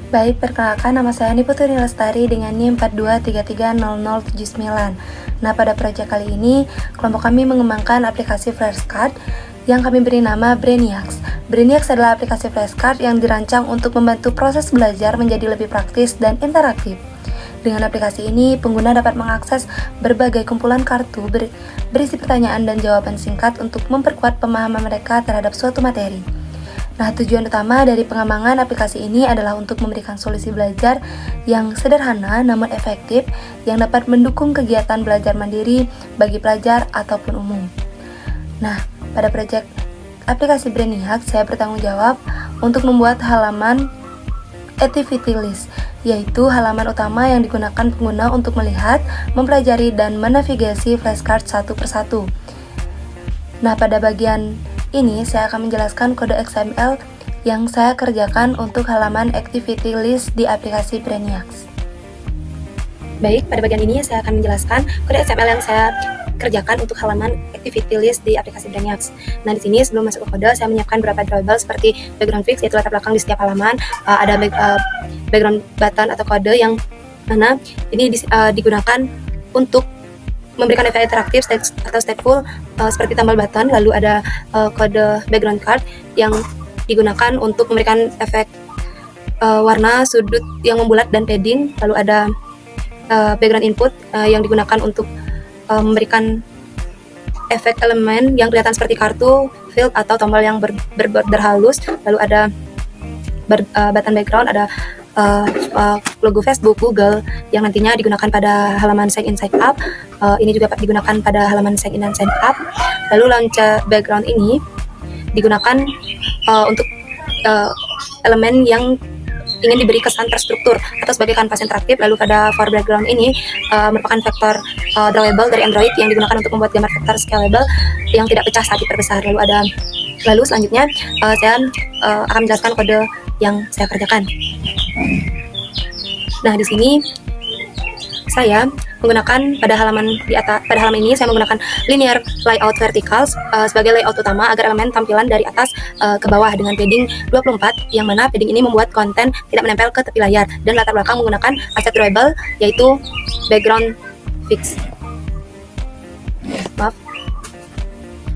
Baik, perkenalkan nama saya Andi Putri Lestari dengan NIM 42330079. Nah, pada proyek kali ini, kelompok kami mengembangkan aplikasi flashcard yang kami beri nama Brainiacs. Brainiacs adalah aplikasi flashcard yang dirancang untuk membantu proses belajar menjadi lebih praktis dan interaktif. Dengan aplikasi ini, pengguna dapat mengakses berbagai kumpulan kartu berisi pertanyaan dan jawaban singkat untuk memperkuat pemahaman mereka terhadap suatu materi. Nah, tujuan utama dari pengembangan aplikasi ini adalah untuk memberikan solusi belajar yang sederhana namun efektif yang dapat mendukung kegiatan belajar mandiri bagi pelajar ataupun umum. Nah, pada proyek aplikasi Brainiacs, saya bertanggung jawab untuk membuat halaman activity list, yaitu halaman utama yang digunakan pengguna untuk melihat, mempelajari, dan menavigasi flashcard satu persatu. Nah, pada bagian ini saya akan menjelaskan kode XML yang saya kerjakan untuk halaman activity list di aplikasi Brainiacs. Baik, pada bagian ini saya akan menjelaskan kode XML yang saya kerjakan untuk halaman activity list di aplikasi Brainiacs. Nah, di sini sebelum masuk ke kode, saya menyiapkan beberapa drawable seperti background fix, yaitu latar belakang di setiap halaman, ada background button atau kode yang mana ini digunakan untuk memberikan efek interaktif atau stateful seperti tambal button, lalu ada kode background card yang digunakan untuk memberikan efek warna, sudut yang membulat dan padding, lalu ada background input yang digunakan untuk memberikan efek elemen yang kelihatan seperti kartu, field atau tombol yang berborder halus, lalu ada button background, ada logo Facebook, Google yang nantinya digunakan pada halaman sign in sign up. Ini juga digunakan pada halaman sign in dan sign up. Lalu launcher background ini digunakan untuk elemen yang ingin diberi kesan terstruktur atau sebagai kanvas interaktif. Lalu pada for background ini merupakan vektor drawable dari Android yang digunakan untuk membuat gambar vektor scalable yang tidak pecah saat diperbesar. Lalu selanjutnya saya akan menjelaskan kode yang saya kerjakan. Nah, di sini saya menggunakan pada halaman ini saya menggunakan linear layout verticals sebagai layout utama agar elemen tampilan dari atas ke bawah dengan padding 24, yang mana padding ini membuat konten tidak menempel ke tepi layar, dan latar belakang menggunakan aset drawable yaitu background fix. Maaf.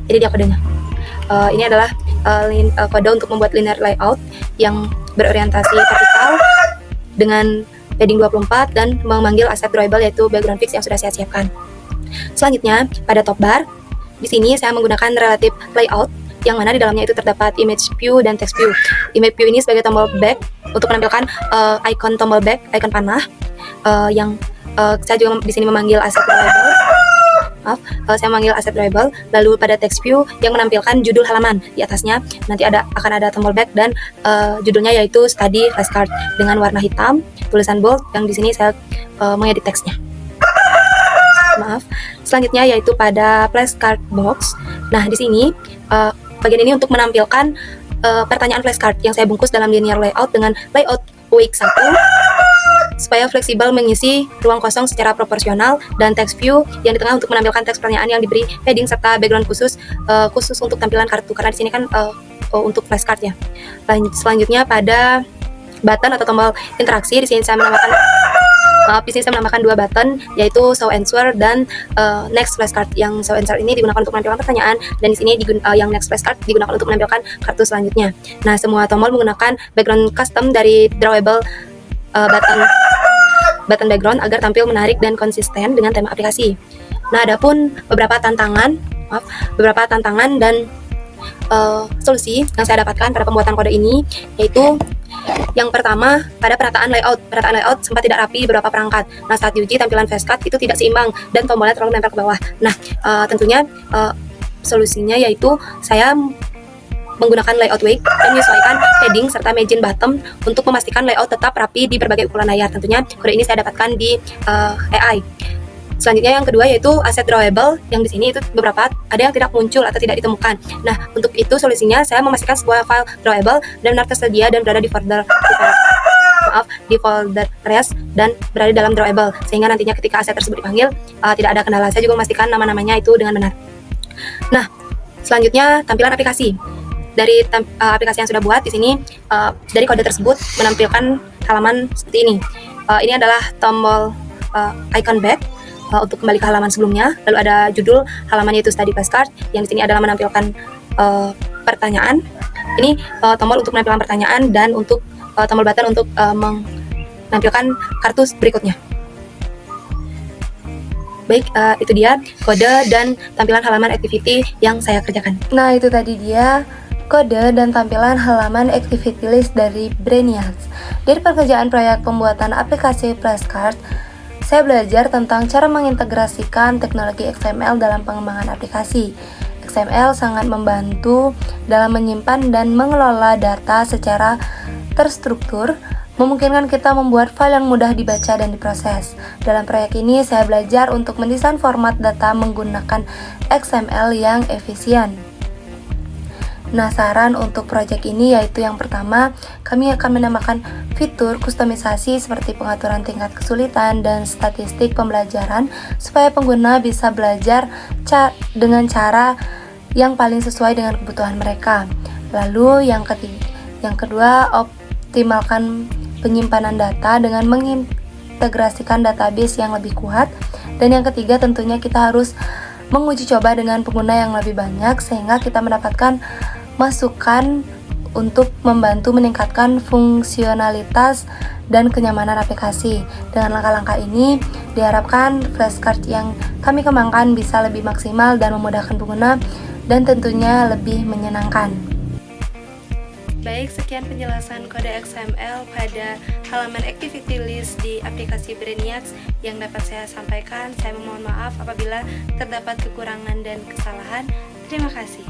Jadi dia kodenya. Ini adalah kode untuk membuat linear layout yang berorientasi vertikal dengan padding 24 dan memanggil aset drawable yaitu background fix yang sudah saya siapkan. Selanjutnya, pada top bar, di sini saya menggunakan relative layout yang mana di dalamnya itu terdapat image view dan text view. Image view ini sebagai tombol back untuk menampilkan icon tombol back, icon panah yang saya juga di sini memanggil aset drawable. Saya memanggil aset drawable. Lalu pada text view yang menampilkan judul halaman, di atasnya nanti akan ada tombol back dan judulnya yaitu study flashcard dengan warna hitam, tulisan bold yang di sini saya mengedit teksnya. Maaf. Selanjutnya yaitu pada flashcard box. Nah, di sini bagian ini untuk menampilkan pertanyaan flashcard yang saya bungkus dalam linear layout dengan layout week 1 supaya fleksibel mengisi ruang kosong secara proporsional, dan text view yang di tengah untuk menampilkan teks pertanyaan yang diberi padding serta background khusus untuk tampilan kartu, karena di sini kan untuk flashcard ya. Selanjutnya pada button atau tombol interaksi, di sini saya menambahkan dua button yaitu show answer dan next flashcard. Yang show answer ini digunakan untuk menampilkan pertanyaan, dan di sini yang next flashcard digunakan untuk menampilkan kartu selanjutnya. Nah, semua tombol menggunakan background custom dari drawable button background agar tampil menarik dan konsisten dengan tema aplikasi. Nah, adapun beberapa tantangan dan solusi yang saya dapatkan pada pembuatan kode ini, yaitu yang pertama, pada perataan layout sempat tidak rapi di beberapa perangkat. Nah, saat diuji tampilan flashcard itu tidak seimbang dan tombolnya terlalu menempel ke bawah. Nah, tentunya solusinya yaitu saya menggunakan layout wake dan menyesuaikan padding serta margin bottom untuk memastikan layout tetap rapi di berbagai ukuran layar. Tentunya kode ini saya dapatkan di AI. Selanjutnya yang kedua yaitu aset drawable, yang di sini itu beberapa ada yang tidak muncul atau tidak ditemukan. Nah, untuk itu solusinya saya memastikan sebuah file drawable benar tersedia dan berada di folder res dan berada dalam drawable, sehingga nantinya ketika aset tersebut dipanggil tidak ada kendala. Saya juga memastikan nama-namanya itu dengan benar. Nah, selanjutnya tampilan aplikasi. aplikasi yang sudah buat. Di sini dari kode tersebut menampilkan halaman seperti ini. Ini adalah tombol icon back untuk kembali ke halaman sebelumnya. Lalu ada judul halaman yaitu study flashcard, yang di sini adalah menampilkan pertanyaan. Ini tombol untuk menampilkan pertanyaan dan untuk tombol button untuk menampilkan kartu berikutnya. Baik, itu dia kode dan tampilan halaman activity yang saya kerjakan. Nah, itu tadi dia kode dan tampilan halaman activity list dari Brainiacs. Dari pekerjaan proyek pembuatan aplikasi flashcard, saya belajar tentang cara mengintegrasikan teknologi XML dalam pengembangan aplikasi. XML sangat membantu dalam menyimpan dan mengelola data secara terstruktur, memungkinkan kita membuat file yang mudah dibaca dan diproses. Dalam proyek ini, saya belajar untuk mendesain format data menggunakan XML yang efisien. Nah, saran untuk proyek ini yaitu yang pertama, kami akan menambahkan fitur kustomisasi seperti pengaturan tingkat kesulitan dan statistik pembelajaran supaya pengguna bisa belajar dengan cara yang paling sesuai dengan kebutuhan mereka. Lalu yang kedua, optimalkan penyimpanan data dengan mengintegrasikan database yang lebih kuat. Dan yang ketiga, tentunya kita harus menguji coba dengan pengguna yang lebih banyak sehingga kita mendapatkan masukan untuk membantu meningkatkan fungsionalitas dan kenyamanan aplikasi. Dengan langkah-langkah ini, diharapkan flashcard yang kami kembangkan bisa lebih maksimal dan memudahkan pengguna dan tentunya lebih menyenangkan. Baik, sekian penjelasan kode XML pada halaman activity list di aplikasi Brainiacs yang dapat saya sampaikan. Saya memohon maaf apabila terdapat kekurangan dan kesalahan. Terima kasih.